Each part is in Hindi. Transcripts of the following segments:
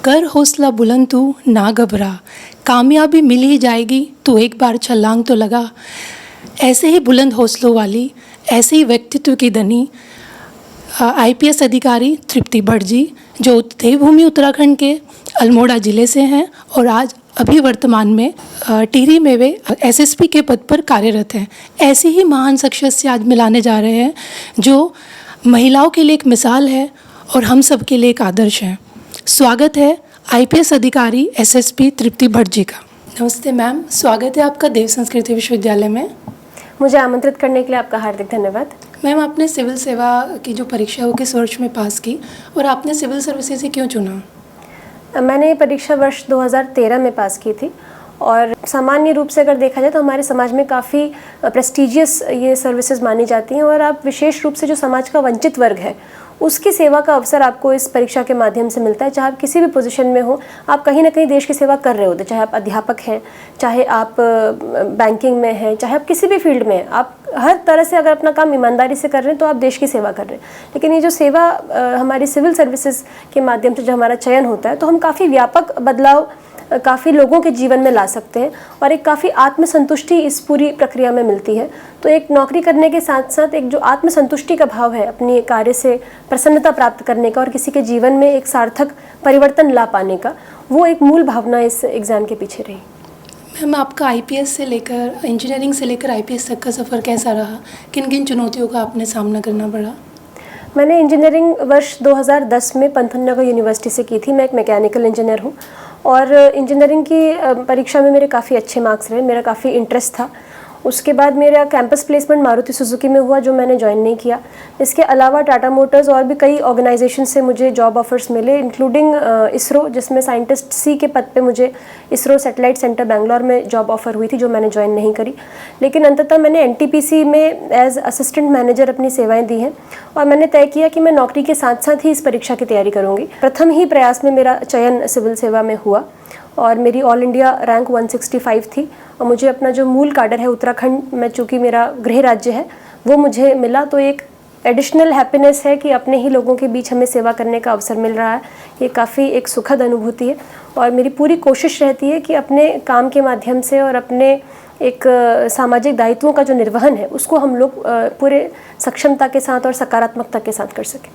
कर हौसला बुलंद तू ना घबरा, कामयाबी मिल ही जाएगी तू एक बार छलांग तो लगा। ऐसे ही बुलंद हौसलों वाली, ऐसे ही व्यक्तित्व की धनी आईपीएस अधिकारी तृप्ति भट्ट जी, जो देवभूमि उत्तराखंड के अल्मोड़ा ज़िले से हैं और आज अभी वर्तमान में टिहरी में वे एसएसपी के पद पर कार्यरत हैं। ऐसे ही महान शख्सियत से आज मिलाने जा रहे हैं जो महिलाओं के लिए एक मिसाल है और हम सब के लिए एक आदर्श है। स्वागत है आईपीएस अधिकारी एसएसपी तृप्ति भट्ट जी का। नमस्ते मैम, स्वागत है आपका देव संस्कृति विश्वविद्यालय में। मुझे आमंत्रित करने के लिए आपका हार्दिक धन्यवाद। मैम, आपने सिविल सेवा की जो परीक्षा हो किस वर्ष में पास की और आपने सिविल सर्विसेज से क्यों चुना? मैंने ये परीक्षा वर्ष 2013 में पास की थी और सामान्य रूप से अगर देखा जाए तो हमारे समाज में काफ़ी प्रेस्टिजियस ये सर्विसेज मानी जाती हैं और आप विशेष रूप से जो समाज का वंचित वर्ग है उसकी सेवा का अवसर आपको इस परीक्षा के माध्यम से मिलता है। चाहे आप किसी भी पोजीशन में हो, आप कहीं ना कहीं देश की सेवा कर रहे होते, चाहे आप अध्यापक हैं, चाहे आप बैंकिंग में हैं, चाहे आप किसी भी फील्ड में हैं, आप हर तरह से अगर अपना काम ईमानदारी से कर रहे हैं तो आप देश की सेवा कर रहे हैं। लेकिन ये जो सेवा हमारी सिविल सर्विसेज के माध्यम से जो हमारा चयन होता है तो हम काफ़ी व्यापक बदलाव काफ़ी लोगों के जीवन में ला सकते हैं और एक काफ़ी आत्मसंतुष्टि इस पूरी प्रक्रिया में मिलती है। तो एक नौकरी करने के साथ साथ एक जो आत्मसंतुष्टि का भाव है, अपनी कार्य से प्रसन्नता प्राप्त करने का और किसी के जीवन में एक सार्थक परिवर्तन ला पाने का, वो एक मूल भावना इस एग्ज़ाम के पीछे रही। मैम, आपका आईपीएस से लेकर इंजीनियरिंग से लेकर आईपीएस तक का सफ़र कैसा रहा? किन किन चुनौतियों का आपने सामना करना पड़ा? मैंने इंजीनियरिंग वर्ष 2010 में पंतनगर यूनिवर्सिटी से की थी। मैं एक मैकेनिकल इंजीनियर हूँ और इंजीनियरिंग की परीक्षा में मेरे काफ़ी अच्छे मार्क्स रहे, मेरा काफ़ी इंटरेस्ट था। उसके बाद मेरा कैंपस प्लेसमेंट मारुति सुजुकी में हुआ जो मैंने ज्वाइन नहीं किया। इसके अलावा टाटा मोटर्स और भी कई ऑर्गेनाइजेशन से मुझे जॉब ऑफर्स मिले, इंक्लूडिंग इसरो, जिसमें साइंटिस्ट सी के पद पे मुझे इसरो सैटेलाइट सेंटर बेंगलोर में जॉब ऑफर हुई थी जो मैंने ज्वाइन नहीं करी। लेकिन अंततः मैंने एनटीपीसी में एज असिस्टेंट मैनेजर अपनी सेवाएं दी हैं और मैंने तय किया कि मैं नौकरी के साथ साथ ही इस परीक्षा की तैयारी करूँगी। प्रथम ही प्रयास में मेरा चयन सिविल सेवा में हुआ और मेरी ऑल इंडिया रैंक 165 थी और मुझे अपना जो मूल काडर है उत्तराखंड में, चूँकि मेरा गृह राज्य है, वो मुझे मिला। तो एक एडिशनल हैप्पीनेस है कि अपने ही लोगों के बीच हमें सेवा करने का अवसर मिल रहा है। ये काफ़ी एक सुखद अनुभूति है और मेरी पूरी कोशिश रहती है कि अपने काम के माध्यम से और अपने एक सामाजिक दायित्वों का जो निर्वहन है उसको हम लोग पूरे सक्षमता के साथ और सकारात्मकता के साथ कर सकें।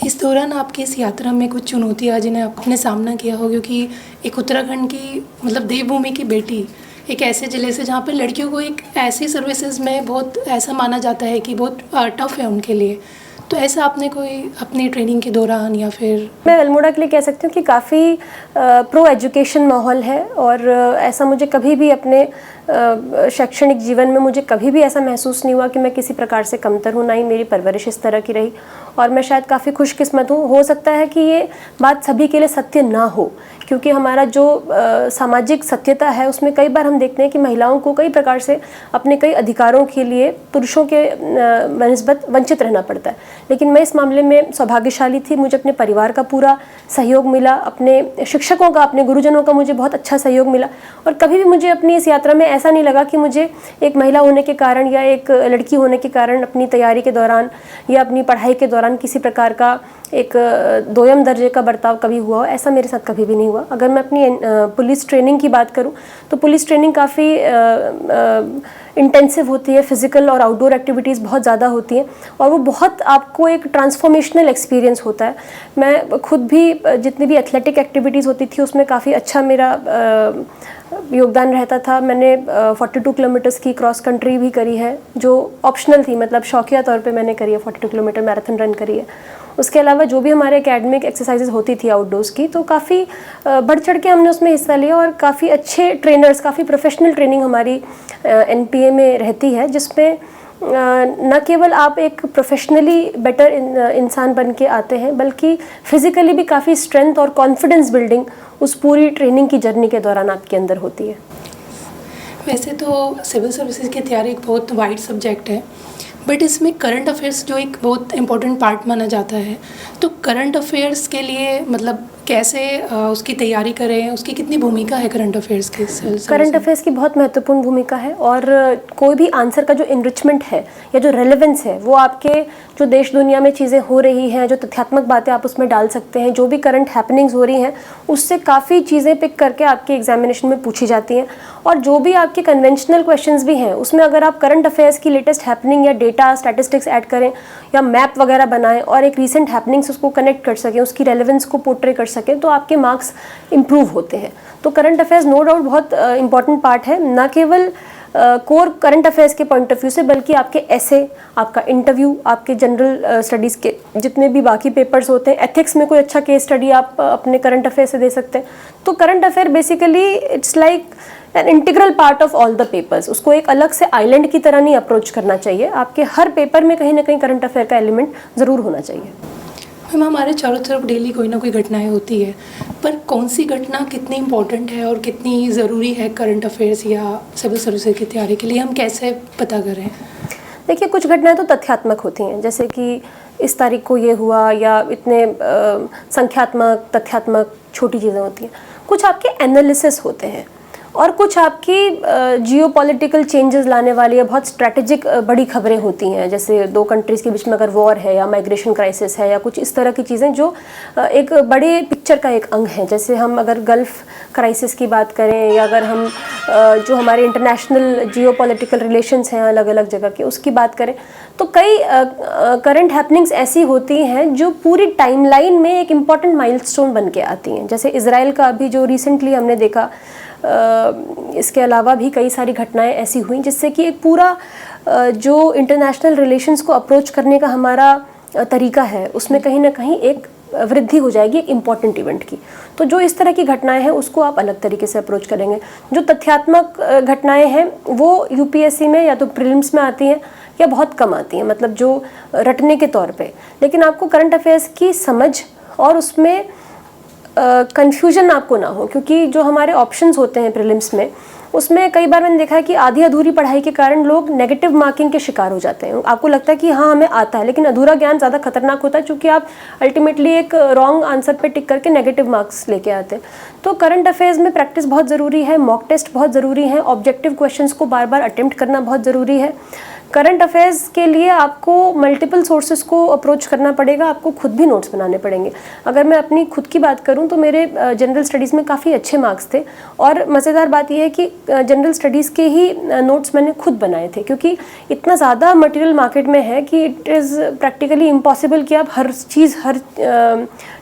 इस दौरान आपकी इस यात्रा में कुछ चुनौतियाँ जिन्हें आपने सामना किया हो, क्योंकि एक उत्तराखंड की मतलब देवभूमि की बेटी एक ऐसे ज़िले से जहाँ पर लड़कियों को एक ऐसी सर्विसेज में बहुत ऐसा माना जाता है कि बहुत टफ है उनके लिए, तो ऐसा आपने कोई अपनी ट्रेनिंग के दौरान या फिर? मैं अल्मोड़ा के लिए कह सकती हूँ कि काफ़ी प्रो एजुकेशन माहौल है और ऐसा मुझे कभी भी अपने शैक्षणिक जीवन में मुझे कभी भी ऐसा महसूस नहीं हुआ कि मैं किसी प्रकार से कमतर हूँ, ना ही मेरी परवरिश इस तरह की रही और मैं शायद काफ़ी खुशकिस्मत हूँ। हो सकता है कि ये बात सभी के लिए सत्य ना हो, क्योंकि हमारा जो सामाजिक सत्यता है उसमें कई बार हम देखते हैं कि महिलाओं को कई प्रकार से अपने कई अधिकारों के लिए पुरुषों के बनिस्बत वंचित रहना पड़ता है। लेकिन मैं इस मामले में सौभाग्यशाली थी, मुझे अपने परिवार का पूरा सहयोग मिला, अपने शिक्षकों का, अपने गुरुजनों का मुझे बहुत अच्छा सहयोग मिला और कभी भी मुझे अपनी इस यात्रा में ऐसा नहीं लगा कि मुझे एक महिला होने के कारण या एक लड़की होने के कारण अपनी तैयारी के दौरान या अपनी पढ़ाई के दौरान किसी प्रकार का एक दोयम दर्जे का बर्ताव कभी हुआ हो। ऐसा मेरे साथ कभी भी नहीं हुआ। अगर मैं अपनी पुलिस ट्रेनिंग की बात करूं तो पुलिस ट्रेनिंग काफ़ी इंटेंसिव होती है, फिजिकल और आउटडोर एक्टिविटीज़ बहुत ज़्यादा होती हैं और वो बहुत आपको एक ट्रांसफॉर्मेशनल एक्सपीरियंस होता है। मैं खुद भी जितनी भी एथलेटिक एक्टिविटीज़ होती थी उसमें काफ़ी अच्छा मेरा योगदान रहता था। मैंने 42 किलोमीटर्स की क्रॉस कंट्री भी करी है जो ऑप्शनल थी, मतलब शौकिया तौर पे मैंने करी है, 42 किलोमीटर मैराथन रन करी है। उसके अलावा जो भी हमारे एकेडमिक एक्सरसाइजेज होती थी आउटडोर्स की, तो काफ़ी बढ़ चढ़ के हमने उसमें हिस्सा लिया और काफ़ी अच्छे ट्रेनर्स, काफ़ी प्रोफेशनल ट्रेनिंग हमारी एनपीए में रहती है, जिसमें न केवल आप एक प्रोफेशनली बेटर इंसान बन के आते हैं बल्कि फिज़िकली भी काफ़ी स्ट्रेंथ और कॉन्फिडेंस बिल्डिंग उस पूरी ट्रेनिंग की जर्नी के दौरान आपके अंदर होती है। वैसे तो सिविल सर्विसेज की तैयारी एक बहुत वाइड सब्जेक्ट है, बट इसमें करंट अफेयर्स जो एक बहुत इम्पोर्टेंट पार्ट माना जाता है, तो करंट अफेयर्स के लिए मतलब कैसे उसकी तैयारी करें, उसकी कितनी भूमिका है करंट अफेयर्स के सिलसिले करंट अफेयर्स की बहुत महत्वपूर्ण भूमिका है और कोई भी आंसर का जो इनरिचमेंट है या जो रेलेवेंस है वो आपके जो देश दुनिया में चीज़ें हो रही हैं, जो तथ्यात्मक बातें आप उसमें डाल सकते हैं, जो भी करंट हैपनिंग्स हो रही हैं उससे काफ़ी चीज़ें पिक करके आपके एग्जामिनेशन में पूछी जाती हैं। और जो भी आपके कन्वेंशनल क्वेश्चंस भी हैं उसमें अगर आप करंट अफेयर्स की लेटेस्ट हैपनिंग या डेटा स्टैटिस्टिक्स ऐड करें या मैप वगैरह बनाएं और एक रीसेंट हैपनिंग्स उसको कनेक्ट कर सकें, उसकी रेलेवेंस को पोर्ट्रे कर सकें, तो आपके मार्क्स इंप्रूव होते हैं। तो करंट अफेयर्स नो डाउट बहुत इंपॉर्टेंट पार्ट है, ना केवल कोर करंट अफेयर्स के पॉइंट ऑफ व्यू से बल्कि आपके ऐसे, आपका इंटरव्यू, आपके जनरल स्टडीज़ के जितने भी बाकी पेपर्स होते हैं, एथिक्स में कोई अच्छा केस स्टडी आप अपने करंट अफेयर से दे सकते हैं। तो current affair basically it's like an integral part of all the papers. उसको एक अलग से आइलैंड की तरह नहीं अप्रोच करना चाहिए, आपके हर पेपर में कहीं ना कहीं करंट अफेयर का एलिमेंट ज़रूर होना चाहिए। मैम, हमारे चारों तरफ डेली कोई ना कोई घटनाएं होती है, पर कौन सी घटना कितनी इम्पोर्टेंट है और कितनी ज़रूरी है करंट अफेयर्स या सिविल सर्विसेज की तैयारी के लिए, हम कैसे पता करें? देखिए, कुछ घटनाएं तो तथ्यात्मक होती हैं, जैसे कि इस तारीख को ये हुआ, या इतने संख्यात्मक तथ्यात्मक छोटी चीज़ें होती हैं। कुछ आपके एनालिसिस होते हैं और कुछ आपकी जियोपॉलिटिकल चेंजेस लाने वाली या बहुत स्ट्रैटेजिक बड़ी खबरें होती हैं, जैसे दो कंट्रीज़ के बीच में अगर वॉर है या माइग्रेशन क्राइसिस है या कुछ इस तरह की चीज़ें जो एक बड़े पिक्चर का एक अंग है। जैसे हम अगर गल्फ़ क्राइसिस की बात करें या अगर हम जो हमारे इंटरनेशनल जियोपॉलिटिकल रिलेशंस हैं अलग अलग जगह के, उसकी बात करें, तो कई करंट हैपनिंग्स ऐसी होती हैं जो पूरी टाइमलाइन में एक इम्पॉर्टेंट माइलस्टोन बन के आती हैं। जैसे इज़राइल का अभी जो रिसेंटली हमने देखा, इसके अलावा भी कई सारी घटनाएं ऐसी हुई जिससे कि एक पूरा जो इंटरनेशनल रिलेशंस को अप्रोच करने का हमारा तरीका है उसमें कहीं ना कहीं एक वृद्धि हो जाएगी एक इम्पॉर्टेंट इवेंट की। तो जो इस तरह की घटनाएं हैं उसको आप अलग तरीके से अप्रोच करेंगे। जो तथ्यात्मक घटनाएं हैं वो यूपीएससी में या तो प्रीलिम्स में आती हैं या बहुत कम आती हैं, मतलब जो रटने के तौर पे। लेकिन आपको करंट अफेयर्स की समझ और उसमें कन्फ्यूजन आपको ना हो, क्योंकि जो हमारे ऑप्शंस होते हैं प्रीलिम्स में उसमें कई बार मैंने देखा है कि आधी अधूरी पढ़ाई के कारण लोग नेगेटिव मार्किंग के शिकार हो जाते हैं। आपको लगता है कि हाँ हमें आता है, लेकिन अधूरा ज्ञान ज़्यादा खतरनाक होता है, क्योंकि आप अल्टीमेटली एक रॉन्ग आंसर पे टिक करके नेगेटिव मार्क्स लेके आते हैं। तो करंट अफेयर्स में प्रैक्टिस बहुत ज़रूरी है, मॉक टेस्ट बहुत ज़रूरी है, ऑब्जेक्टिव क्वेश्चंस को बार बार अटेम्प्ट करना बहुत ज़रूरी है। करंट अफेयर्स के लिए आपको मल्टीपल सोर्सेज को अप्रोच करना पड़ेगा, आपको खुद भी नोट्स बनाने पड़ेंगे। अगर मैं अपनी खुद की बात करूं तो मेरे जनरल स्टडीज़ में काफ़ी अच्छे मार्क्स थे, और मज़ेदार बात यह है कि जनरल स्टडीज़ के ही नोट्स मैंने खुद बनाए थे, क्योंकि इतना ज़्यादा मटेरियल मार्केट में है कि इट इज़ प्रैक्टिकली इम्पॉसिबल कि आप हर चीज़ हर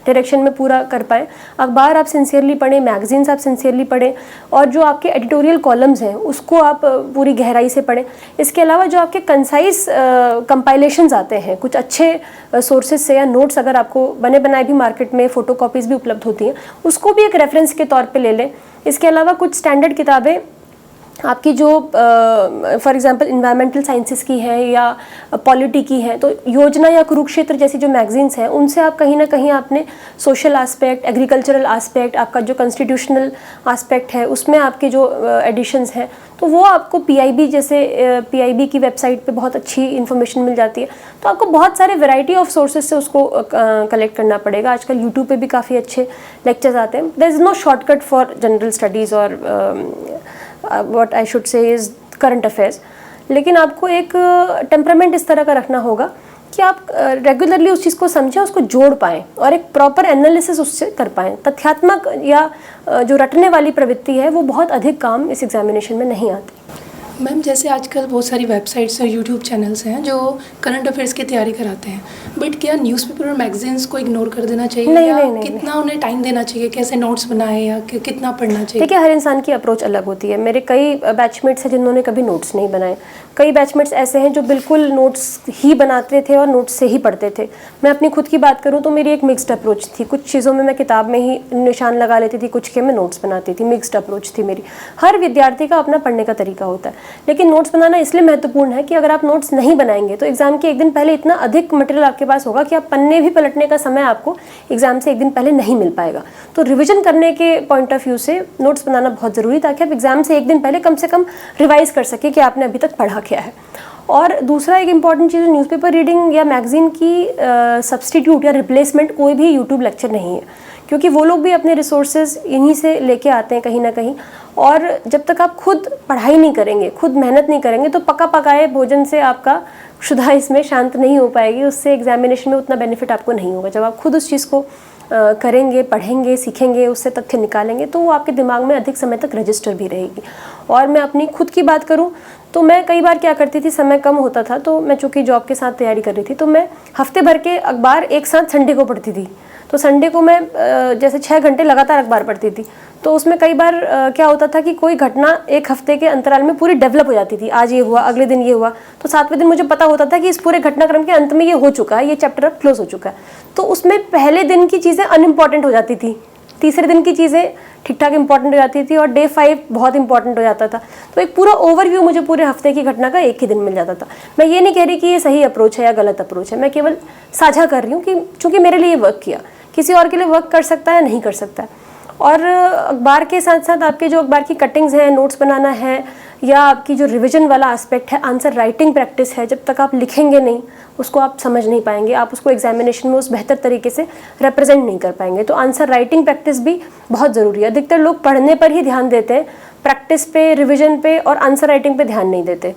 डायरेक्शन में पूरा कर पाएँ। अखबार आप सिंसियरली पढ़ें, मैगजीन्स आप सिंसियरली पढ़ें, और जो आपके एडिटोरियल कॉलम्स हैं उसको आप पूरी गहराई से पढ़ें। इसके अलावा जो आपके कंसाइज कंपाइलेशंस आते हैं कुछ अच्छे सोर्सेज से, या नोट्स अगर आपको बने बनाए भी मार्केट में फ़ोटो कॉपीज़ भी उपलब्ध होती हैं, उसको भी एक रेफरेंस के तौर पे ले लें। इसके अलावा कुछ स्टैंडर्ड किताबें आपकी जो फॉर एग्जांपल इन्वायरमेंटल साइंसेस की हैं या पॉलिटी की हैं, तो योजना या कुरुक्षेत्र जैसी जो मैगजीन्स हैं उनसे आप कहीं ना कहीं आपने सोशल आस्पेक्ट, एग्रीकल्चरल आस्पेक्ट, आपका जो कॉन्स्टिट्यूशनल आस्पेक्ट है उसमें आपके जो एडिशंस हैं, तो वो आपको पीआईबी जैसे पीआईबी की वेबसाइट पे बहुत अच्छी इन्फॉर्मेशन मिल जाती है। तो आपको बहुत सारे वैरायटी ऑफ सोर्सेज से उसको कलेक्ट करना पड़ेगा। आजकल यूट्यूब पे भी काफ़ी अच्छे लेक्चर्स आते हैं। There is no shortcut for general studies और what I should say is current affairs। लेकिन आपको एक टेम्परामेंट इस तरह का रखना होगा कि आप रेगुलरली उस चीज़ को समझें, उसको जोड़ पाएँ और एक प्रॉपर एनालिसिस उससे कर पाएँ। तथ्यात्मक या जो रटने वाली प्रवृत्ति है वो बहुत अधिक काम इस एग्जामिनेशन में नहीं आती। मैम, जैसे आजकल बहुत सारी वेबसाइट्स और यूट्यूब चैनल्स हैं जो करंट अफेयर्स की तैयारी कराते हैं, बट क्या न्यूज़पेपर और मैगजीन्स को इग्नोर कर देना चाहिए? नहीं, कितना उन्हें टाइम देना चाहिए, कैसे नोट्स बनाए या कितना पढ़ना चाहिए? देखिए, हर इंसान की अप्रोच अलग होती है। मेरे कई बैचमेट्स हैं जिन्होंने कभी नोट्स नहीं बनाए, कई बैचमेट्स ऐसे हैं जो बिल्कुल नोट्स ही बनाते थे और नोट्स से ही पढ़ते थे। मैं अपनी खुद की बात करूँ तो मेरी एक मिक्स्ड अप्रोच थी। कुछ चीज़ों में मैं किताब में ही निशान लगा लेती थी, कुछ के मैं नोट्स बनाती थी। मिक्स्ड अप्रोच थी मेरी। हर विद्यार्थी का अपना पढ़ने का तरीका होता है, लेकिन नोट्स बनाना इसलिए महत्वपूर्ण है कि अगर आप नोट्स नहीं बनाएंगे तो एग्जाम के एक दिन पहले इतना अधिक मटेरियल आपके पास होगा कि आप पन्ने भी पलटने का समय आपको एग्जाम से एक दिन पहले नहीं मिल पाएगा। तो रिवीजन करने के पॉइंट ऑफ व्यू से नोट्स बनाना बहुत ज़रूरी, ताकि आप एग्जाम से एक दिन पहले कम से कम रिवाइज कर सके कि आपने अभी तक पढ़ा क्या है। और दूसरा एक इम्पॉर्टेंट चीज़, न्यूज़पेपर रीडिंग या मैगजीन की सब्स्टिट्यूट या रिप्लेसमेंट कोई भी यूट्यूब लेक्चर नहीं है, क्योंकि वो लोग भी अपने रिसोर्सेज इन्हीं से लेके आते हैं कहीं ना कहीं। और जब तक आप खुद पढ़ाई नहीं करेंगे, खुद मेहनत नहीं करेंगे, तो पका पकाए भोजन से आपका क्षुधा इसमें शांत नहीं हो पाएगी, उससे एग्जामिनेशन में उतना बेनिफिट आपको नहीं होगा। जब आप खुद उस चीज़ को करेंगे, पढ़ेंगे, सीखेंगे, उससे तथ्य निकालेंगे, तो वो आपके दिमाग में अधिक समय तक रजिस्टर भी रहेगी। और मैं अपनी खुद की बात करूं तो मैं कई बार क्या करती थी, समय कम होता था तो मैं चूँकि जॉब के साथ तैयारी कर रही थी, तो मैं हफ्ते भर के अखबार एक साथ संडे को पढ़ती थी। तो संडे को मैं जैसे 6 घंटे लगातार अखबार पढ़ती थी, तो उसमें कई बार क्या होता था कि कोई घटना एक हफ्ते के अंतराल में पूरी डेवलप हो जाती थी। आज ये हुआ, अगले दिन ये हुआ, तो 7वें दिन मुझे पता होता था कि इस पूरे घटनाक्रम के अंत में ये हो चुका है, ये चैप्टर अब क्लोज हो चुका है। तो उसमें पहले दिन की चीज़ें अनइम्पॉर्टेंट हो जाती थी, तीसरे दिन की चीज़ें ठीक ठाक इंपॉर्टेंट हो जाती थी, और डे 5 बहुत इंपॉर्टेंट हो जाता था। तो एक पूरा ओवरव्यू मुझे पूरे हफ्ते की घटना का एक ही दिन मिल जाता था। मैं ये नहीं कह रही कि ये सही अप्रोच है या गलत अप्रोच है, मैं केवल साझा कर रही हूँ कि चूँकि मेरे लिए वर्क किया, किसी और के लिए वर्क कर सकता है, नहीं कर सकता है। और अखबार के साथ साथ आपके जो अखबार की कटिंग्स हैं, नोट्स बनाना है, या आपकी जो रिवीजन वाला एस्पेक्ट है, आंसर राइटिंग प्रैक्टिस है, जब तक आप लिखेंगे नहीं उसको आप समझ नहीं पाएंगे, आप उसको एग्जामिनेशन में उस बेहतर तरीके से रिप्रेजेंट नहीं कर पाएंगे। तो आंसर राइटिंग प्रैक्टिस भी बहुत ज़रूरी है। अधिकतर लोग पढ़ने पर ही ध्यान देते हैं, प्रैक्टिस पे, रिविजन पे और आंसर राइटिंग पे ध्यान नहीं देते।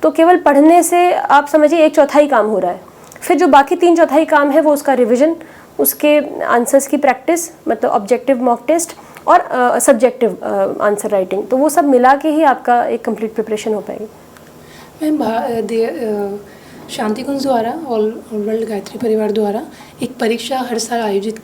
तो केवल पढ़ने से आप समझिए 1/4 काम हो रहा है, फिर जो बाकी 3/4 काम है वो उसका रिविजन, उसके आंसर्स की प्रैक्टिस, मतलब ऑब्जेक्टिव मॉक टेस्ट और सब्जेक्टिव आंसर राइटिंग, तो वो सब मिला के ही आपका एक कंप्लीट प्रिपरेशन हो पाएगी। मैम, शांति कुंज द्वारा ऑल वर्ल्ड गायत्री परिवार द्वारा एक परीक्षा हर साल आयोजित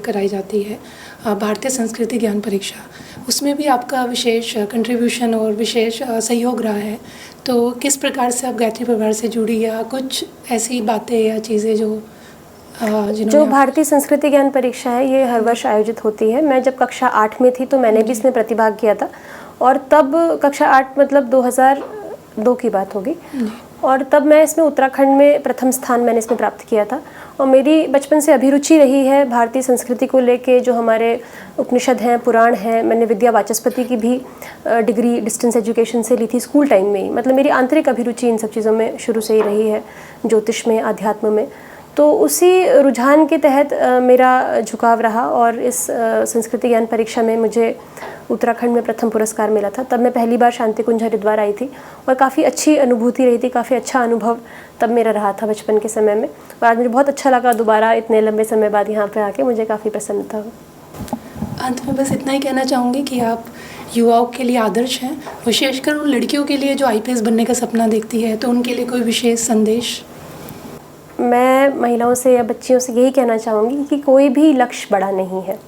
कराई जाती है, भारतीय संस्कृति ज्ञान परीक्षा। उसमें भी आपका विशेष कंट्रीब्यूशन और विशेष सहयोग रहा है। तो किस प्रकार से आप गायत्री परिवार से जुड़ी, या कुछ ऐसी बातें या चीज़ें जो भारतीय संस्कृति ज्ञान परीक्षा है, ये हर वर्ष आयोजित होती है। मैं जब कक्षा 8 में थी तो मैंने भी इसमें प्रतिभाग किया था, और तब कक्षा 8 मतलब 2002 की बात होगी, और तब मैं इसमें उत्तराखंड में प्रथम स्थान मैंने इसमें प्राप्त किया था। और मेरी बचपन से अभिरुचि रही है भारतीय संस्कृति को लेके, जो हमारे उपनिषद हैं, पुराण हैं। मैंने विद्या वाचस्पति की भी डिग्री डिस्टेंस एजुकेशन से ली थी स्कूल टाइम में ही। मतलब मेरी आंतरिक अभिरुचि इन सब चीज़ों में शुरू से ही रही है, ज्योतिष में, अध्यात्म में। तो उसी रुझान के तहत मेरा झुकाव रहा, और इस संस्कृति ज्ञान परीक्षा में मुझे उत्तराखंड में प्रथम पुरस्कार मिला था। तब मैं पहली बार शांति कुंज हरिद्वार आई थी, और काफ़ी अच्छी अनुभूति रही थी, काफ़ी अच्छा अनुभव तब मेरा रहा था बचपन के समय में। और आज मुझे बहुत अच्छा लगा दोबारा इतने लंबे समय बाद यहाँ पे आके, मुझे काफ़ी प्रसन्नता हुई। अंत में बस इतना ही कहना चाहूँगी कि आप युवाओं के लिए आदर्श हैं, विशेषकर उन लड़कियों के लिए जो IPS बनने का सपना देखती है, तो उनके लिए कोई विशेष संदेश? मैं महिलाओं से या बच्चियों से यही कहना चाहूँगी कि कोई भी लक्ष्य बड़ा नहीं है।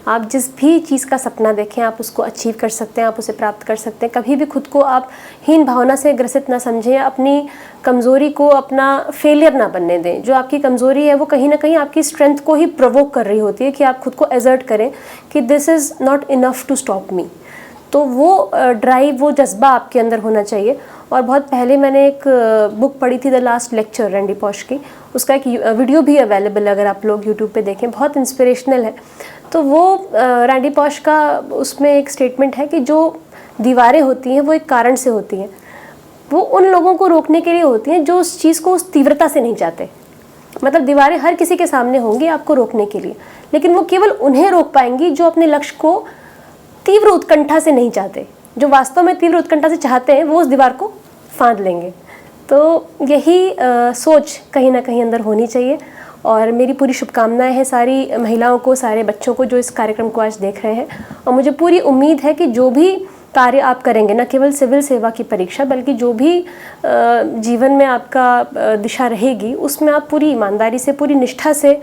आप जिस भी चीज़ का सपना देखें, आप उसको अचीव कर सकते हैं, आप उसे प्राप्त कर सकते हैं। कभी भी खुद को आप हीन भावना से ग्रसित ना समझें, अपनी कमज़ोरी को अपना फेलियर ना बनने दें। जो आपकी कमज़ोरी है वो कहीं ना कहीं आपकी स्ट्रेंथ को ही प्रोवोक कर रही होती है, कि आप खुद को एजर्ट करें कि this is not enough to stop me. तो वो ड्राइव, वो जज्बा आपके अंदर होना चाहिए। और बहुत पहले मैंने एक बुक पढ़ी थी, the last lecture, Randy posh की। उसका एक वीडियो भी अवेलेबल है, अगर आप लोग यूट्यूब पे देखें, बहुत इंस्पिरेशनल है। तो वो रैंडी पॉश का उसमें एक स्टेटमेंट है कि जो दीवारें होती हैं वो एक कारण से होती हैं। वो उन लोगों को रोकने के लिए होती हैं जो उस चीज़ को उस तीव्रता से नहीं चाहते। मतलब दीवारें हर किसी के सामने होंगी आपको रोकने के लिए, लेकिन वो केवल उन्हें रोक पाएंगी जो अपने लक्ष्य को तीव्र उत्कंठा से नहीं चाहते। जो वास्तव में तीव्र उत्कंठा से चाहते हैं वो उस दीवार को फांद लेंगे। तो यही सोच कहीं ना कहीं अंदर होनी चाहिए। और मेरी पूरी शुभकामनाएं हैं सारी महिलाओं को, सारे बच्चों को जो इस कार्यक्रम को आज देख रहे हैं। और मुझे पूरी उम्मीद है कि जो भी कार्य आप करेंगे, न केवल सिविल सेवा की परीक्षा, बल्कि जो भी जीवन में आपका दिशा रहेगी, उसमें आप पूरी ईमानदारी से, पूरी निष्ठा से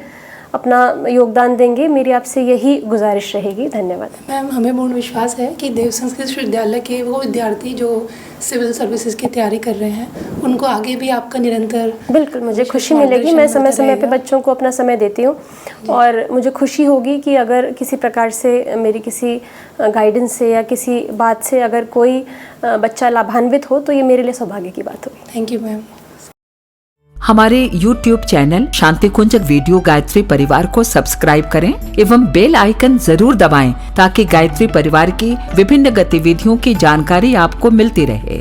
अपना योगदान देंगे। मेरी आपसे यही गुजारिश रहेगी। धन्यवाद। मैम, हमें पूर्ण विश्वास है कि देव संस्कृत विश्वविद्यालय के वो विद्यार्थी जो सिविल सर्विसेज की तैयारी कर रहे हैं, उनको आगे भी आपका निरंतर, बिल्कुल मुझे खुशी मिलेगी। मैं समय समय पे बच्चों को अपना समय देती हूँ, और मुझे खुशी होगी कि अगर किसी प्रकार से मेरी किसी गाइडेंस से या किसी बात से अगर कोई बच्चा लाभान्वित हो, तो ये मेरे लिए सौभाग्य की बात होगी। Thank you ma'am. हमारे YouTube चैनल शांति कुंज वीडियो गायत्री परिवार को सब्सक्राइब करें एवं बेल आइकन जरूर दबाएं, ताकि गायत्री परिवार की विभिन्न गतिविधियों की जानकारी आपको मिलती रहे।